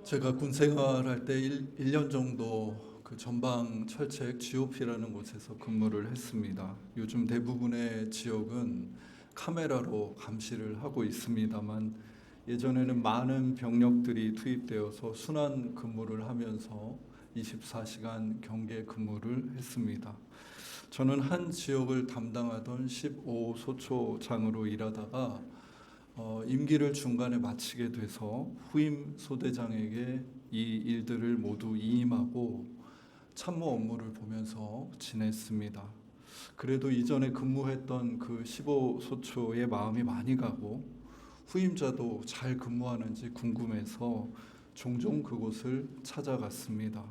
제가 군 생활할 때 1년 정도 그 전방 철책 GOP라는 곳에서 근무를 했습니다. 요즘 대부분의 지역은 카메라로 감시를 하고 있습니다만 예전에는 많은 병력들이 투입되어서 순환 근무를 하면서 24시간 경계 근무를 했습니다. 저는 한 지역을 담당하던 15소초장으로 일하다가 임기를 중간에 마치게 돼서 후임 소대장에게 이 일들을 모두 이임하고 참모 업무를 보면서 지냈습니다. 그래도 이전에 근무했던 그 15소초의 마음이 많이 가고 후임자도 잘 근무하는지 궁금해서 종종 그곳을 찾아갔습니다.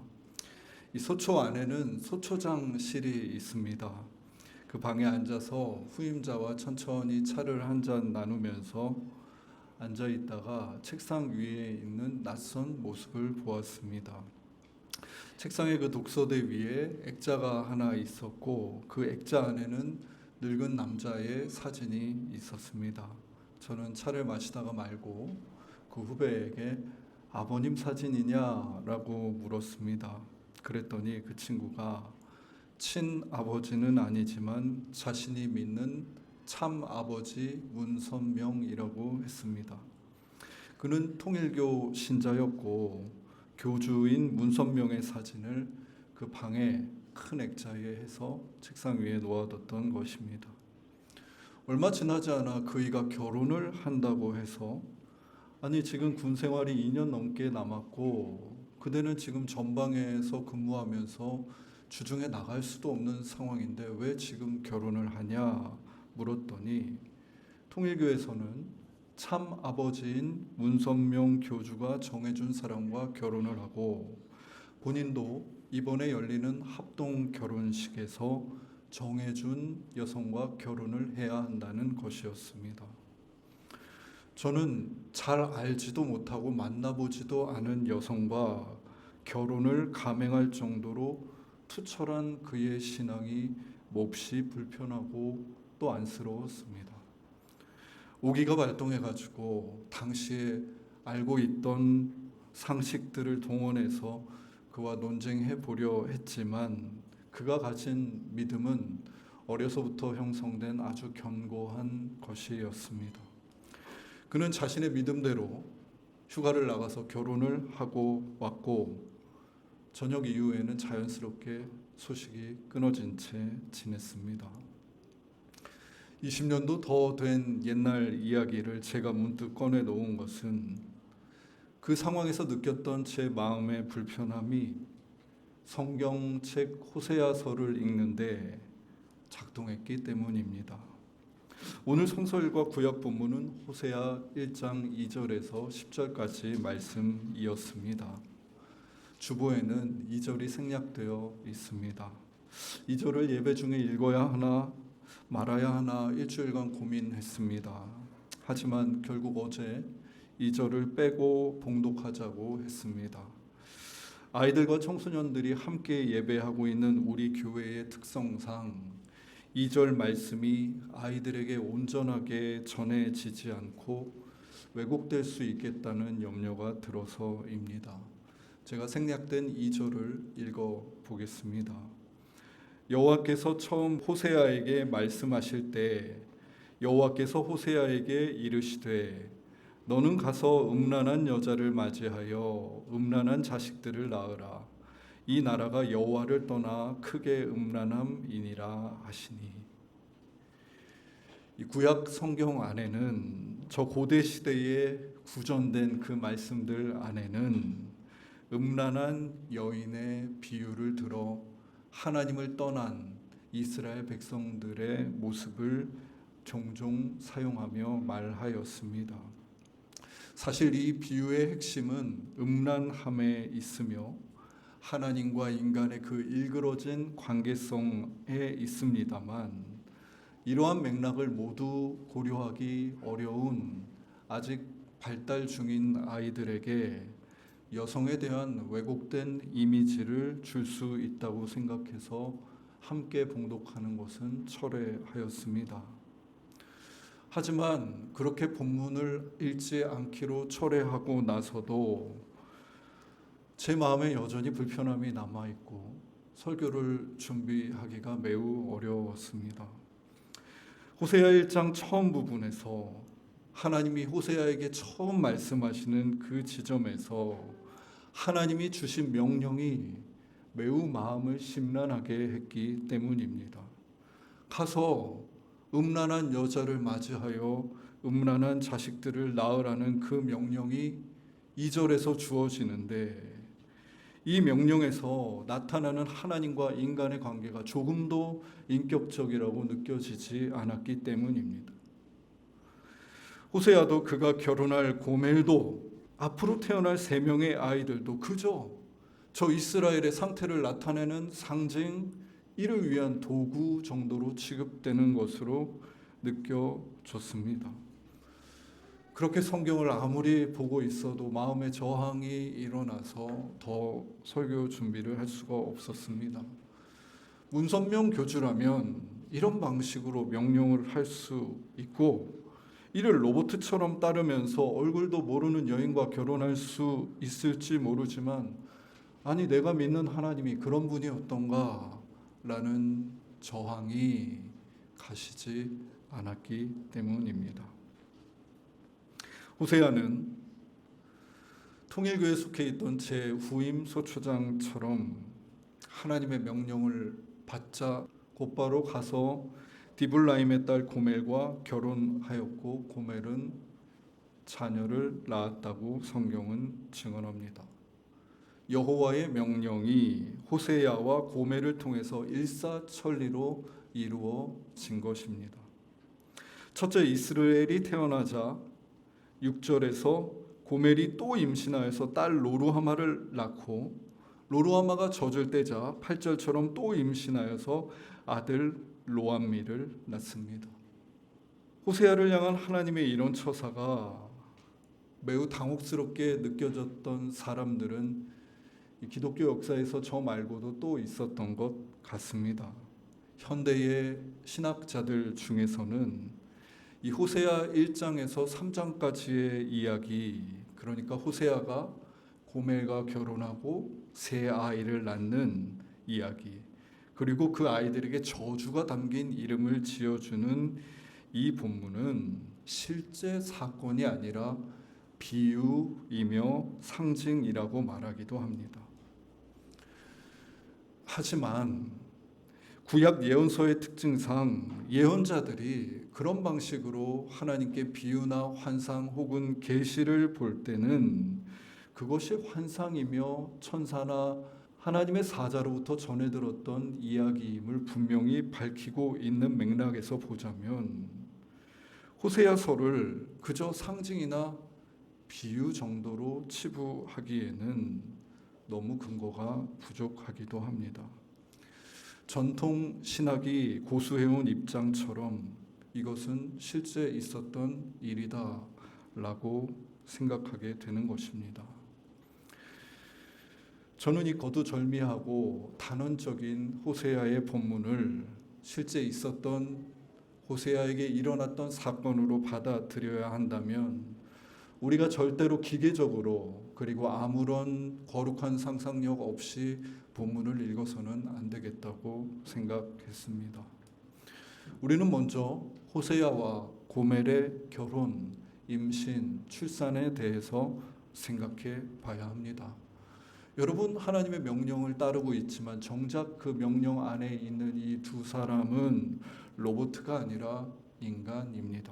이 소초 안에는 소초장실이 있습니다. 그 방에 앉아서 후임자와 천천히 차를 한 잔 나누면서 앉아 있다가 책상 위에 있는 낯선 모습을 보았습니다. 책상의 그 독서대 위에 액자가 하나 있었고 그 액자 안에는 늙은 남자의 사진이 있었습니다. 저는 차를 마시다가 말고 그 후배에게 아버님 사진이냐라고 물었습니다. 그랬더니 그 친구가 친아버지는 아니지만 자신이 믿는 참 아버지 문선명이라고 했습니다. 그는 통일교 신자였고 교주인 문선명의 사진을 그 방에 큰 액자에 해서 책상 위에 놓아뒀던 것입니다. 얼마 지나지 않아 그이가 결혼을 한다고 해서 아니 지금 군 생활이 2년 넘게 남았고 그대는 지금 전방에서 근무하면서 주중에 나갈 수도 없는 상황인데 왜 지금 결혼을 하냐 물었더니 통일교에서는 참 아버지인 문선명 교주가 정해준 사람과 결혼을 하고 본인도 이번에 열리는 합동 결혼식에서 정해준 여성과 결혼을 해야 한다는 것이었습니다. 저는 잘 알지도 못하고 만나보지도 않은 여성과 결혼을 감행할 정도로 투철한 그의 신앙이 몹시 불편하고 또 안쓰러웠습니다. 오기가 발동해가지고 당시에 알고 있던 상식들을 동원해서 그와 논쟁해 보려 했지만 그가 가진 믿음은 어려서부터 형성된 아주 견고한 것이었습니다. 그는 자신의 믿음대로 휴가를 나가서 결혼을 하고 왔고 저녁 이후에는 자연스럽게 소식이 끊어진 채 지냈습니다. 20년도 더 된 옛날 이야기를 제가 문득 꺼내 놓은 것은 그 상황에서 느꼈던 제 마음의 불편함이 성경책 호세아서를 읽는데 작동했기 때문입니다. 오늘 성서일과 구약 본문은 호세아 1장 2절에서 10절까지 말씀이었습니다. 주보에는 2절이 생략되어 있습니다. 2절을 예배 중에 읽어야 하나 말아야 하나 일주일간 고민했습니다. 하지만 결국 어제 2절을 빼고 봉독하자고 했습니다. 아이들과 청소년들이 함께 예배하고 있는 우리 교회의 특성상 2절 말씀이 아이들에게 온전하게 전해지지 않고 왜곡될 수 있겠다는 염려가 들어서입니다. 제가 생략된 2절을 읽어 보겠습니다. 여호와께서 처음 호세아에게 말씀하실 때 여호와께서 호세아에게 이르시되 너는 가서 음란한 여자를 맞이하여 음란한 자식들을 낳으라. 이 나라가 여호와를 떠나 크게 음란함이니라 하시니. 이 구약 성경 안에는 저 고대 시대에 구전된 그 말씀들 안에는 음란한 여인의 비유를 들어 하나님을 떠난 이스라엘 백성들의 모습을 종종 사용하며 말하였습니다. 사실 이 비유의 핵심은 음란함에 있으며 하나님과 인간의 그 일그러진 관계성에 있습니다만 이러한 맥락을 모두 고려하기 어려운 아직 발달 중인 아이들에게 여성에 대한 왜곡된 이미지를 줄 수 있다고 생각해서 함께 봉독하는 것은 철회하였습니다. 하지만 그렇게 본문을 읽지 않기로 철회하고 나서도 제 마음에 여전히 불편함이 남아있고 설교를 준비하기가 매우 어려웠습니다. 호세아 1장 처음 부분에서 하나님이 호세아에게 처음 말씀하시는 그 지점에서 하나님이 주신 명령이 매우 마음을 심란하게 했기 때문입니다. 가서 음란한 여자를 맞이하여 음란한 자식들을 낳으라는 그 명령이 2절에서 주어지는데, 이 명령에서 나타나는 하나님과 인간의 관계가 조금도 인격적이라고 느껴지지 않았기 때문입니다. 호세아도 그가 결혼할 고멜도 앞으로 태어날 3명의 아이들도 그저 저 이스라엘의 상태를 나타내는 상징, 이를 위한 도구 정도로 취급되는 것으로 느껴졌습니다. 그렇게 성경을 아무리 보고 있어도 마음의 저항이 일어나서 더 설교 준비를 할 수가 없었습니다. 문선명 교주라면 이런 방식으로 명령을 할 수 있고, 이를 로봇처럼 따르면서 얼굴도 모르는 여인과 결혼할 수 있을지 모르지만, 아니 내가 믿는 하나님이 그런 분이었던가 라는 저항이 가시지 않았기 때문입니다. 호세아는 통일교에 속해 있던 제 후임 소초장처럼 하나님의 명령을 받자 곧바로 가서 디블라임의 딸 고멜과 결혼하였고, 고멜은 자녀를 낳았다고 성경은 증언합니다. 여호와의 명령이 호세아와 고멜을 통해서 일사천리로 이루어진 것입니다. 첫째, 이스라엘이 태어나자 6절에서 고멜이 또 임신하여서 딸 로루하마를 낳고, 로루하마가 젖을 떼자 8절처럼 또 임신하여서 아들 로암미를 낳습니다. 호세아를 향한 하나님의 이런 처사가 매우 당혹스럽게 느껴졌던 사람들은 기독교 역사에서 저 말고도 또 있었던 것 같습니다. 현대의 신학자들 중에서는 이 호세아 1장에서 3장까지의 이야기, 그러니까 호세아가 고멜과 결혼하고 3아이를 낳는 이야기, 그리고 그 아이들에게 저주가 담긴 이름을 지어주는 이 본문은 실제 사건이 아니라 비유이며 상징이라고 말하기도 합니다. 하지만 구약 예언서의 특징상 예언자들이 그런 방식으로 하나님께 비유나 환상 혹은 계시를 볼 때는 그것이 환상이며 천사나 하나님의 사자로부터 전해 들었던 이야기임을 분명히 밝히고 있는 맥락에서 보자면, 호세아서를 그저 상징이나 비유 정도로 치부하기에는 너무 근거가 부족하기도 합니다. 전통 신학이 고수해온 입장처럼 이것은 실제 있었던 일이다라고 생각하게 되는 것입니다. 저는 이 거두절미하고 단언적인 호세아의 본문을 실제 있었던 호세아에게 일어났던 사건으로 받아들여야 한다면, 우리가 절대로 기계적으로 그리고 아무런 거룩한 상상력 없이 본문을 읽어서는 안 되겠다고 생각했습니다. 우리는 먼저 호세아와 고멜의 결혼, 임신, 출산에 대해서 생각해 봐야 합니다. 여러분, 하나님의 명령을 따르고 있지만 정작 그 명령 안에 있는 이 두 사람은 로봇가 아니라 인간입니다.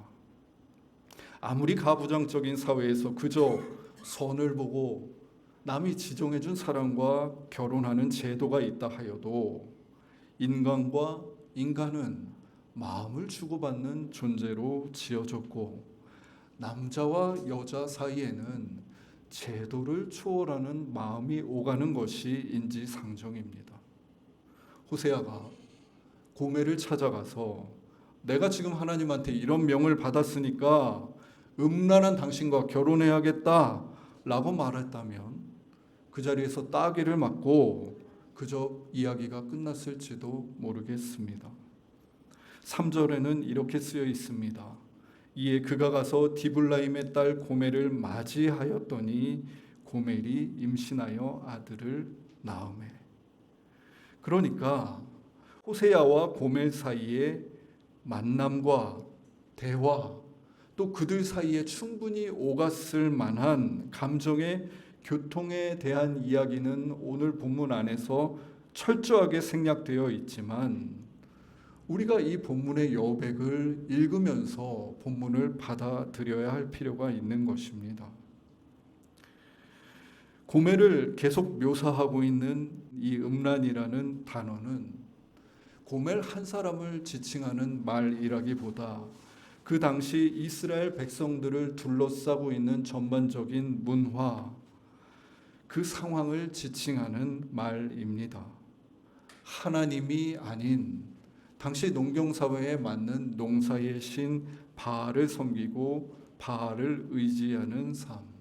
아무리 가부장적인 사회에서 그저 선을 보고 남이 지정해준 사람과 결혼하는 제도가 있다 하여도 인간과 인간은 마음을 주고받는 존재로 지어졌고, 남자와 여자 사이에는 제도를 초월하는 마음이 오가는 것이 인지상정입니다. 호세아가 고멜을 찾아가서 내가 지금 하나님한테 이런 명을 받았으니까 음란한 당신과 결혼해야겠다 라고 말했다면 그 자리에서 따귀를 맞고 그저 이야기가 끝났을지도 모르겠습니다. 3절에는 이렇게 쓰여 있습니다. 이에 그가 가서 디블라임의 딸 고멜을 맞이하였더니 고멜이 임신하여 아들을 낳음에. 그러니까 호세아와 고멜 사이의 만남과 대화, 또 그들 사이에 충분히 오갔을 만한 감정의 교통에 대한 이야기는 오늘 본문 안에서 철저하게 생략되어 있지만 우리가 이 본문의 여백을 읽으면서 본문을 받아들여야 할 필요가 있는 것입니다. 고멜을 계속 묘사하고 있는 이 음란이라는 단어는 고멜 한 사람을 지칭하는 말이라기보다 그 당시 이스라엘 백성들을 둘러싸고 있는 전반적인 문화, 그 상황을 지칭하는 말입니다. 하나님이 아닌 당시 농경사회에 맞는 농사의 신 바알을 섬기고 바알을 의지하는 삶,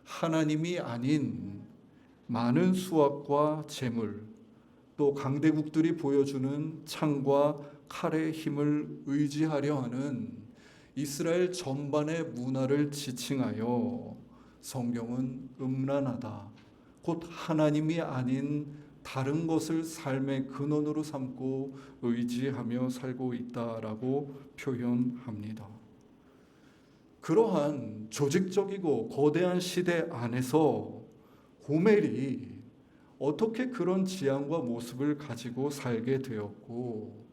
하나님이 아닌 많은 수확과 재물, 또 강대국들이 보여주는 창과 칼의 힘을 의지하려 하는 이스라엘 전반의 문화를 지칭하여 성경은 음란하다, 곧 하나님이 아닌 다른 것을 삶의 근원으로 삼고 의지하며 살고 있다라고 표현합니다. 그러한 조직적이고 거대한 시대 안에서 고멜이 어떻게 그런 지향과 모습을 가지고 살게 되었고,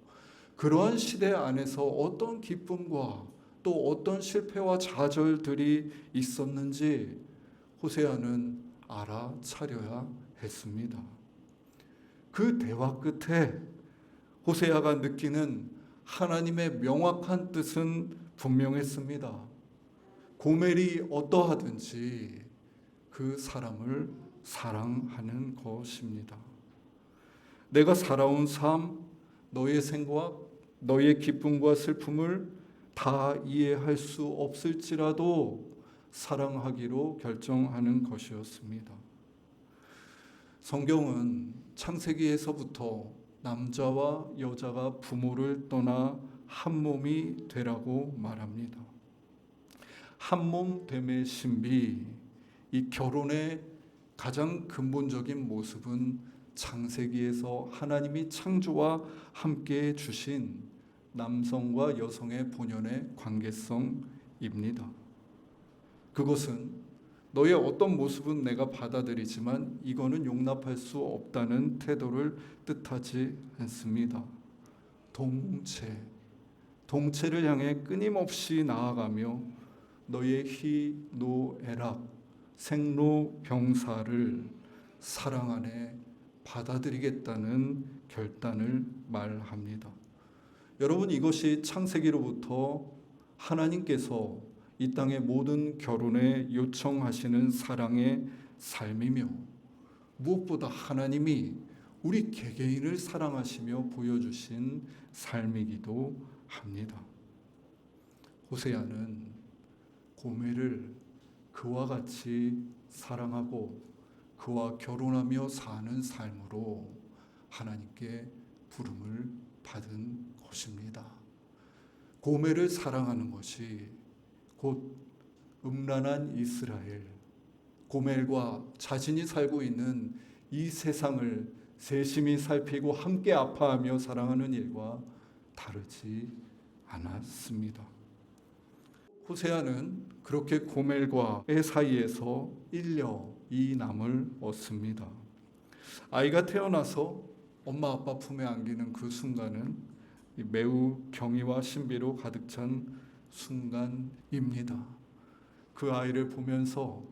그러한 시대 안에서 어떤 기쁨과 또 어떤 실패와 좌절들이 있었는지 호세아는 알아차려야 했습니다. 그 대화 끝에 호세아가 느끼는 하나님의 명확한 뜻은 분명했습니다. 고멜이 어떠하든지 그 사람을 사랑하는 것입니다. 내가 살아온 삶, 너의 생각, 너의 기쁨과 슬픔을 다 이해할 수 없을지라도 사랑하기로 결정하는 것이었습니다. 성경은 창세기에서부터 남자와 여자가 부모를 떠나 한 몸이 되라고 말합니다. 한 몸 됨의 신비, 이 결혼의 가장 근본적인 모습은 창세기에서 하나님이 창조와 함께 주신 남성과 여성의 본연의 관계성입니다. 그것은 너의 어떤 모습은 내가 받아들이지만 이거는 용납할 수 없다는 태도를 뜻하지 않습니다. 동체를 향해 끊임없이 나아가며 너의 희노애락, 생로병사를 사랑 안에 받아들이겠다는 결단을 말합니다. 여러분, 이것이 창세기로부터 하나님께서 이 땅의 모든 결혼에 요청하시는 사랑의 삶이며, 무엇보다 하나님이 우리 개개인을 사랑하시며 보여주신 삶이기도 합니다. 호세아는 고멜을 그와 같이 사랑하고 그와 결혼하며 사는 삶으로 하나님께 부름을 받은 것입니다. 고멜을 사랑하는 것이 곧 음란한 이스라엘, 고멜과 자신이 살고 있는 이 세상을 세심히 살피고 함께 아파하며 사랑하는 일과 다르지 않았습니다. 호세아는 그렇게 고멜과의 사이에서 1녀 2남을 얻습니다. 아이가 태어나서 엄마 아빠 품에 안기는 그 순간은 매우 경이와 신비로 가득 찬 순간입니다. 그 아이를 보면서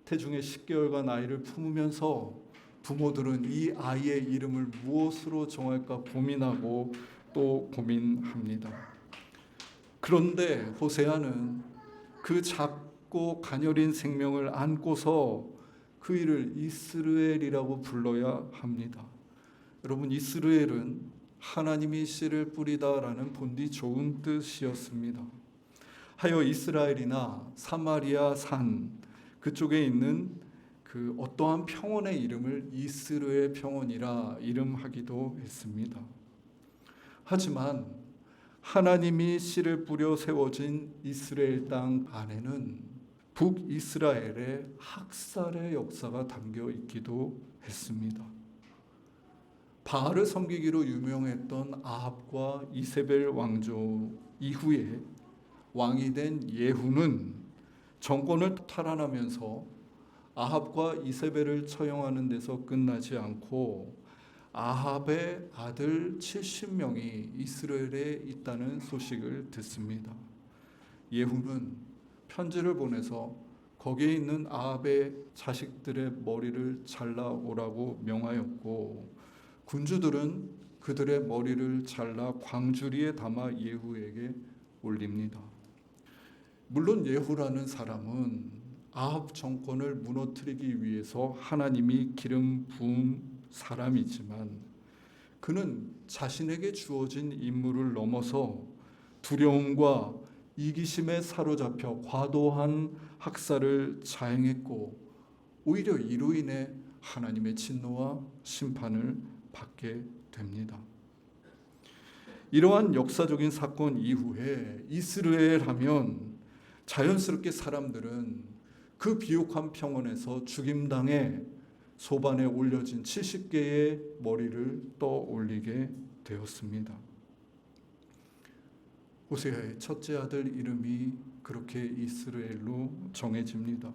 태중의 10개월간 아이를 품으면서 부모들은 이 아이의 이름을 무엇으로 정할까 고민하고 또 고민합니다. 그런데 호세아는 그 작고 가녀린 생명을 안고서 그 이를 이스르엘이라고 불러야 합니다. 여러분, 이스르엘은 하나님이 씨를 뿌리다라는 본디 좋은 뜻이었습니다. 하여 이스라엘이나 사마리아 산 그쪽에 있는 그 어떠한 평원의 이름을 이스르엘 평원이라 이름하기도 했습니다. 하지만 하나님이 씨를 뿌려 세워진 이스라엘 땅 안에는 북이스라엘의 학살의 역사가 담겨 있기도 했습니다. 바알을 섬기기로 유명했던 아합과 이세벨 왕조 이후에 왕이 된 예후는 정권을 탈환하면서 아합과 이세벨을 처형하는 데서 끝나지 않고 아합의 아들 70명이 이스라엘에 있다는 소식을 듣습니다. 예후는 편지를 보내서 거기에 있는 아합의 자식들의 머리를 잘라오라고 명하였고, 군주들은 그들의 머리를 잘라 광주리에 담아 예후에게 올립니다. 물론 예후라는 사람은 아합 정권을 무너뜨리기 위해서 하나님이 기름 부은 사람이지만, 그는 자신에게 주어진 임무를 넘어서 두려움과 이기심에 사로잡혀 과도한 학살을 자행했고, 오히려 이로 인해 하나님의 진노와 심판을 받게 됩니다. 이러한 역사적인 사건 이후에 이스라엘 하면 자연스럽게 사람들은 그 비옥한 평원에서 죽임당해 소반에 올려진 70개의 머리를 떠올리게 되었습니다. 호세아의 첫째 아들 이름이 그렇게 이스라엘로 정해집니다.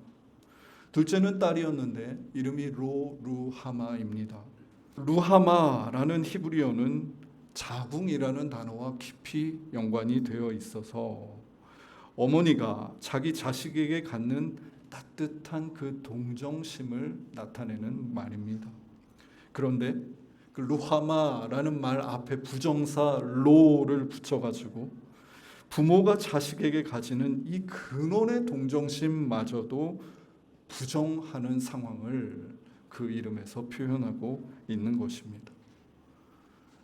둘째는 딸이었는데 이름이 로루하마입니다. 루하마라는 히브리어는 자궁이라는 단어와 깊이 연관이 되어 있어서 어머니가 자기 자식에게 갖는 따뜻한 그 동정심을 나타내는 말입니다. 그런데 그 루하마라는 말 앞에 부정사 로를 붙여가지고 부모가 자식에게 가지는 이 근원의 동정심마저도 부정하는 상황을 그 이름에서 표현하고 있는 것입니다.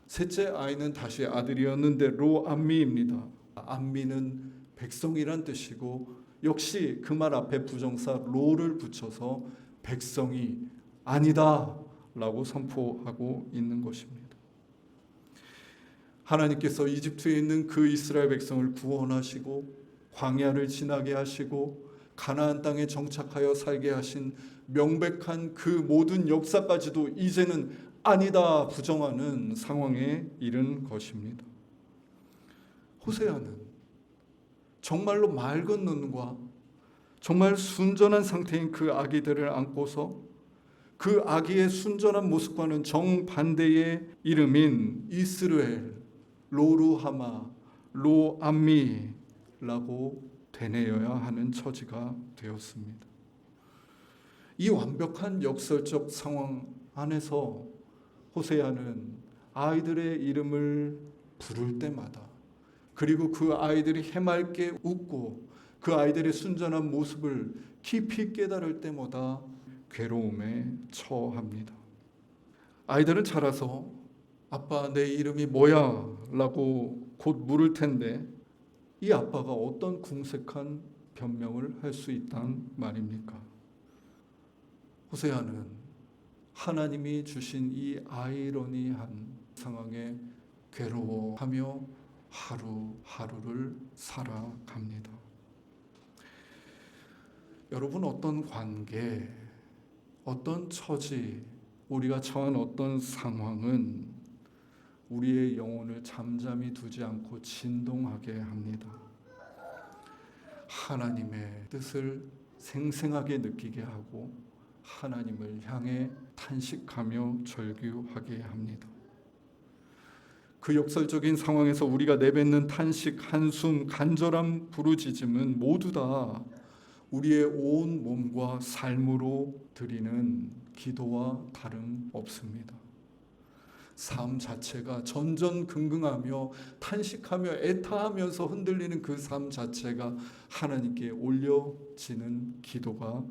셋째 아이는 다시 아들이었는데 로암미입니다. 암미는 백성이란 뜻이고, 역시 그 말 앞에 부정사 로를 붙여서 백성이 아니다 라고 선포하고 있는 것입니다. 하나님께서 이집트에 있는 그 이스라엘 백성을 구원하시고 광야를 지나게 하시고 가나안 땅에 정착하여 살게 하신 명백한 그 모든 역사까지도 이제는 아니다 부정하는 상황에 이른 것입니다. 호세아는 정말로 맑은 눈과 정말 순전한 상태인 그 아기들을 안고서 그 아기의 순전한 모습과는 정반대의 이름인 이스라엘, 로루하마, 로암미라고 되뇌어야 하는 처지가 되었습니다. 이 완벽한 역설적 상황 안에서 호세아는 아이들의 이름을 부를 때마다, 그리고 그 아이들이 해맑게 웃고 그 아이들의 순전한 모습을 깊이 깨달을 때마다 괴로움에 처합니다. 아이들은 자라서 아빠 내 이름이 뭐야? 라고 곧 물을 텐데 이 아빠가 어떤 궁색한 변명을 할 수 있단 말입니까? 호세아는 하나님이 주신 이 아이러니한 상황에 괴로워하며 하루하루를 살아갑니다. 여러분, 어떤 관계, 어떤 처지, 우리가 처한 어떤 상황은 우리의 영혼을 잠잠히 두지 않고 진동하게 합니다. 하나님의 뜻을 생생하게 느끼게 하고 하나님을 향해 탄식하며 절규하게 합니다. 그 역설적인 상황에서 우리가 내뱉는 탄식, 한숨, 간절한 부르짖음은 모두 다 우리의 온 몸과 삶으로 드리는 기도와 다름없습니다. 삶 자체가 전전긍긍하며 탄식하며 애타하면서 흔들리는 그 삶 자체가 하나님께 올려지는 기도가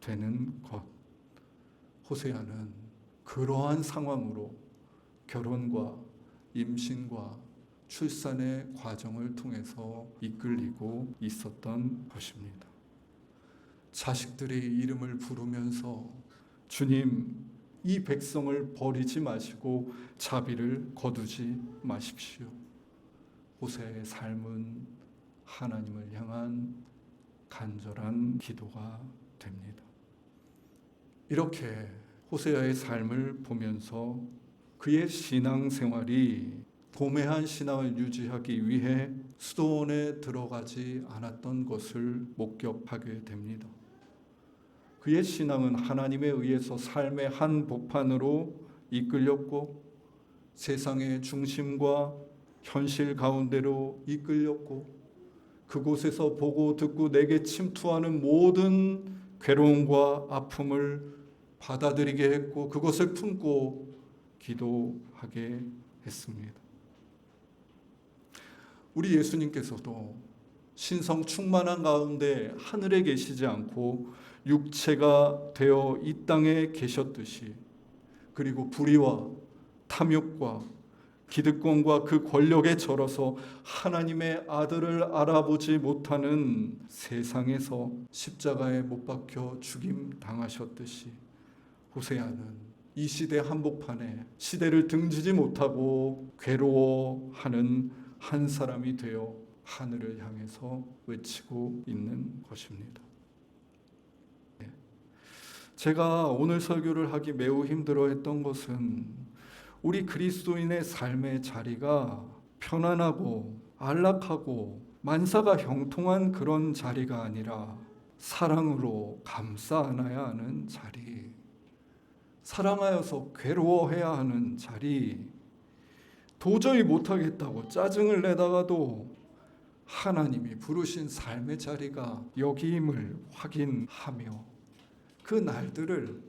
되는 것. 호세아는 그러한 상황으로 결혼과 임신과 출산의 과정을 통해서 이끌리고 있었던 것입니다. 자식들의 이름을 부르면서 주님, 이 백성을 버리지 마시고 자비를 거두지 마십시오. 호세아의 삶은 하나님을 향한 간절한 기도가 됩니다. 이렇게 호세아의 삶을 보면서 그의 신앙생활이 도매한 신앙을 유지하기 위해 수도원에 들어가지 않았던 것을 목격하게 됩니다. 그의 신앙은 하나님에 의해서 삶의 한복판으로 이끌렸고 세상의 중심과 현실 가운데로 이끌렸고 그곳에서 보고 듣고 내게 침투하는 모든 괴로움과 아픔을 받아들이게 했고 그것을 품고 기도하게 했습니다. 우리 예수님께서도 신성 충만한 가운데 하늘에 계시지 않고 육체가 되어 이 땅에 계셨듯이 그리고 불의와 탐욕과 기득권과 그 권력에 절어서 하나님의 아들을 알아보지 못하는 세상에서 십자가에 못 박혀 죽임 당하셨듯이 호세아는 이 시대 한복판에 시대를 등지지 못하고 괴로워하는 한 사람이 되어 하늘을 향해서 외치고 있는 것입니다. 제가 오늘 설교를 하기 매우 힘들어했던 것은 우리 그리스도인의 삶의 자리가 편안하고 안락하고 만사가 형통한 그런 자리가 아니라 사랑으로 감싸 안아야 하는 자리, 사랑하여서 괴로워해야 하는 자리, 도저히 못하겠다고 짜증을 내다가도 하나님이 부르신 삶의 자리가 여기임을 확인하며 그 날들을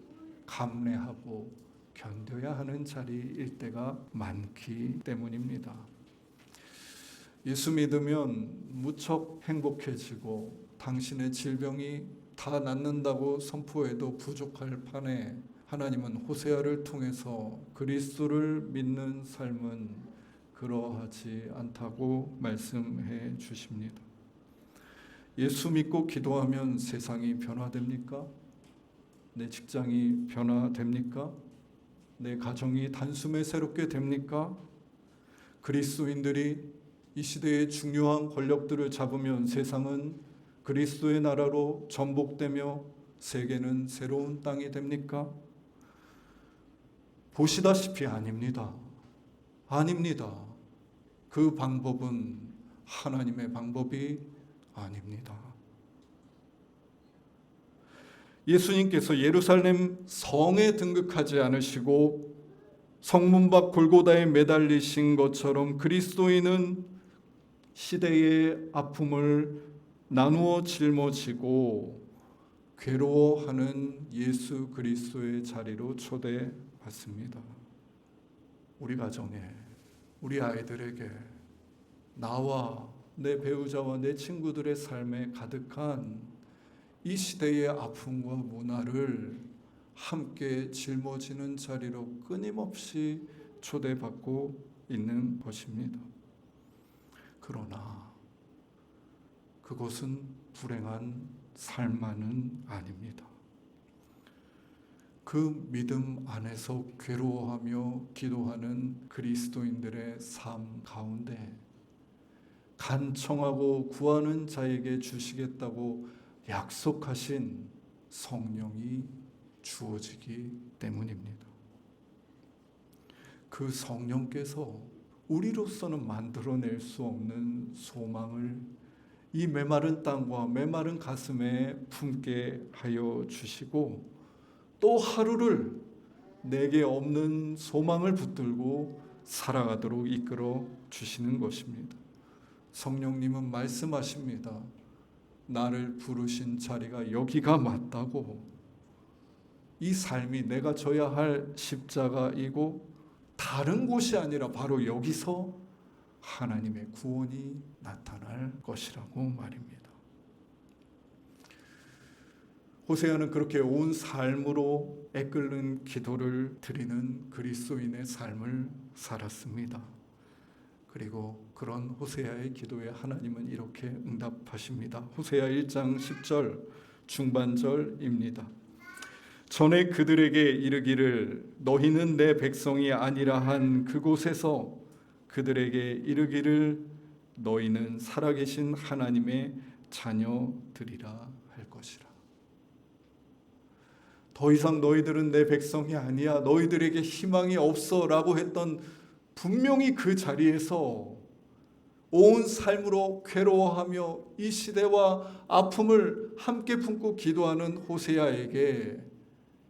감내하고 견뎌야 하는 자리일 때가 많기 때문입니다. 예수 믿으면 무척 행복해지고 당신의 질병이 다 낫는다고 선포해도 부족할 판에 하나님은 호세아를 통해서 그리스도를 믿는 삶은 그러하지 않다고 말씀해 주십니다. 예수 믿고 기도하면 세상이 변화됩니까? 내 직장이 변화됩니까? 내 가정이 단숨에 새롭게 됩니까? 그리스도인들이 이 시대의 중요한 권력들을 잡으면 세상은 그리스도의 나라로 전복되며 세계는 새로운 땅이 됩니까? 보시다시피 아닙니다. 아닙니다. 그 방법은 하나님의 방법이 아닙니다. 예수님께서 예루살렘 성에 등극하지 않으시고 성문 밖 골고다에 매달리신 것처럼 그리스도인은 시대의 아픔을 나누어 짊어지고 괴로워하는 예수 그리스도의 자리로 초대받습니다. 우리 가정에, 우리 아이들에게, 나와 내 배우자와 내 친구들의 삶에 가득한 이 시대의 아픔과 문화를 함께 짊어지는 자리로 끊임없이 초대받고 있는 것입니다. 그러나 그것은 불행한 삶만은 아닙니다. 그 믿음 안에서 괴로워하며 기도하는 그리스도인들의 삶 가운데 간청하고 구하는 자에게 주시겠다고 약속하신 성령이 주어지기 때문입니다. 그 성령께서 우리로서는 만들어낼 수 없는 소망을 이 메마른 땅과 메마른 가슴에 품게 하여 주시고 또 하루를 내게 없는 소망을 붙들고 살아가도록 이끌어 주시는 것입니다. 성령님은 말씀하십니다. 나를 부르신 자리가 여기가 맞다고. 이 삶이 내가 져야 할 십자가이고 다른 곳이 아니라 바로 여기서 하나님의 구원이 나타날 것이라고 말입니다. 호세아는 그렇게 온 삶으로 애끓는 기도를 드리는 그리스도인의 삶을 살았습니다. 그리고 그런 호세아의 기도에 하나님은 이렇게 응답하십니다. 호세아 1장 10절 중반절입니다. 전에 그들에게 이르기를 너희는 내 백성이 아니라 한 그곳에서 그들에게 이르기를 너희는 살아계신 하나님의 자녀들이라 할 것이라. 더 이상 너희들은 내 백성이 아니야, 너희들에게 희망이 없어 라고 했던, 분명히 그 자리에서 온 삶으로 괴로워하며 이 시대와 아픔을 함께 품고 기도하는 호세아에게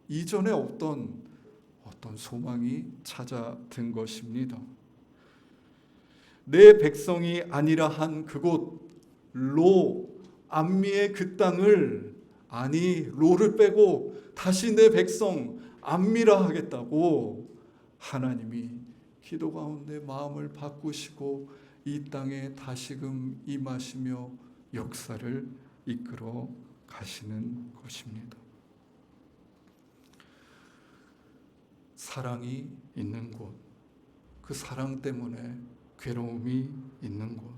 이전에 없던 어떤 소망이 찾아든 것입니다. 내 백성이 아니라 한 그곳 로, 암미의 그 땅을, 아니 로를 빼고 다시 내 백성 암미라 하겠다고 하나님이 기도 가운데 마음을 바꾸시고 이 땅에 다시금 임하시며 역사를 이끌어 가시는 것입니다. 사랑이 있는 곳, 그 사랑 때문에 괴로움이 있는 곳,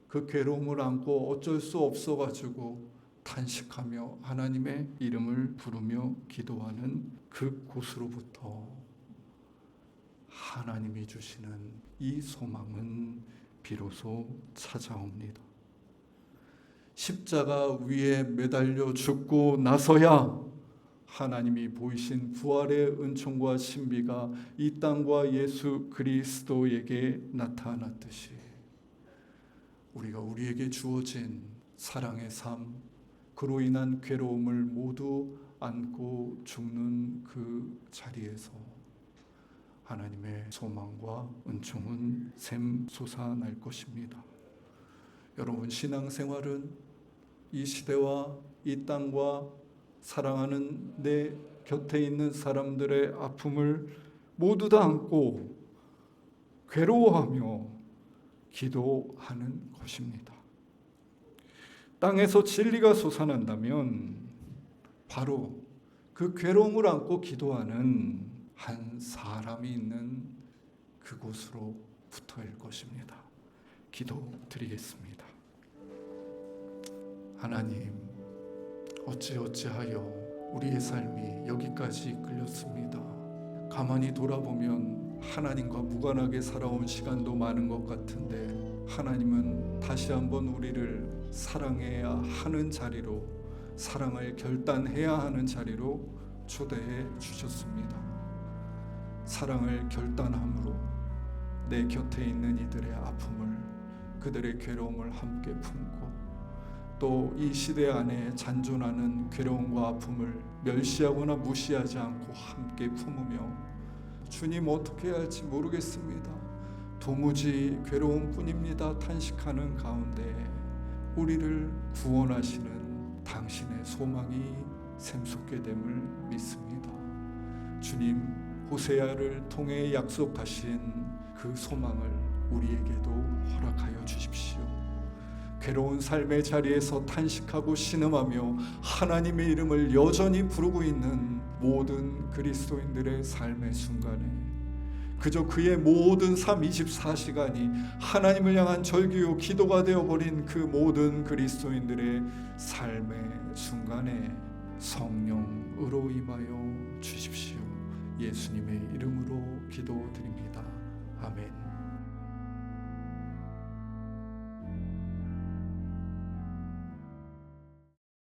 그 괴로움을 안고 어쩔 수 없어가지고 탄식하며 하나님의 이름을 부르며 기도하는 그곳으로부터 하나님이 주시는 이 소망은 비로소 찾아옵니다. 십자가 위에 매달려 죽고 나서야 하나님이 보이신 부활의 은총과 신비가 이 땅과 예수 그리스도에게 나타났듯이 우리가 우리에게 주어진 사랑의 삶, 그로 인한 괴로움을 모두 안고 죽는 그 자리에서 하나님의 소망과 은총은 샘솟아날 것입니다. 여러분, 신앙생활은 이 시대와 이 땅과 사랑하는 내 곁에 있는 사람들의 아픔을 모두 다 안고 괴로워하며 기도하는 것입니다. 땅에서 진리가 솟아난다면 바로 그 괴로움을 안고 기도하는 한 사람이 있는 그곳으로부터일 것입니다. 기도드리겠습니다. 하나님, 어찌하여 우리의 삶이 여기까지 이끌렸습니다. 가만히 돌아보면 하나님과 무관하게 살아온 시간도 많은 것 같은데 하나님은 다시 한번 우리를 사랑해야 하는 자리로, 사랑을 결단해야 하는 자리로 초대해 주셨습니다. 사랑을 결단함으로 내 곁에 있는 이들의 아픔을, 그들의 괴로움을 함께 품고 또 이 시대 안에 잔존하는 괴로움과 아픔을 멸시하거나 무시하지 않고 함께 품으며 주님, 어떻게 해야 할지 모르겠습니다. 도무지 괴로움뿐입니다. 탄식하는 가운데 우리를 구원하시는 당신의 소망이 샘솟게 됨을 믿습니다. 주님, 호세아를 통해 약속하신 그 소망을 우리에게도 허락하여 주십시오. 괴로운 삶의 자리에서 탄식하고 신음하며 하나님의 이름을 여전히 부르고 있는 모든 그리스도인들의 삶의 순간에 그저 그의 모든 삶 24시간이 하나님을 향한 절기요 기도가 되어버린 그 모든 그리스도인들의 삶의 순간에 성령으로 임하여 주십시오. 예수님의 이름으로 기도드립니다. 아멘.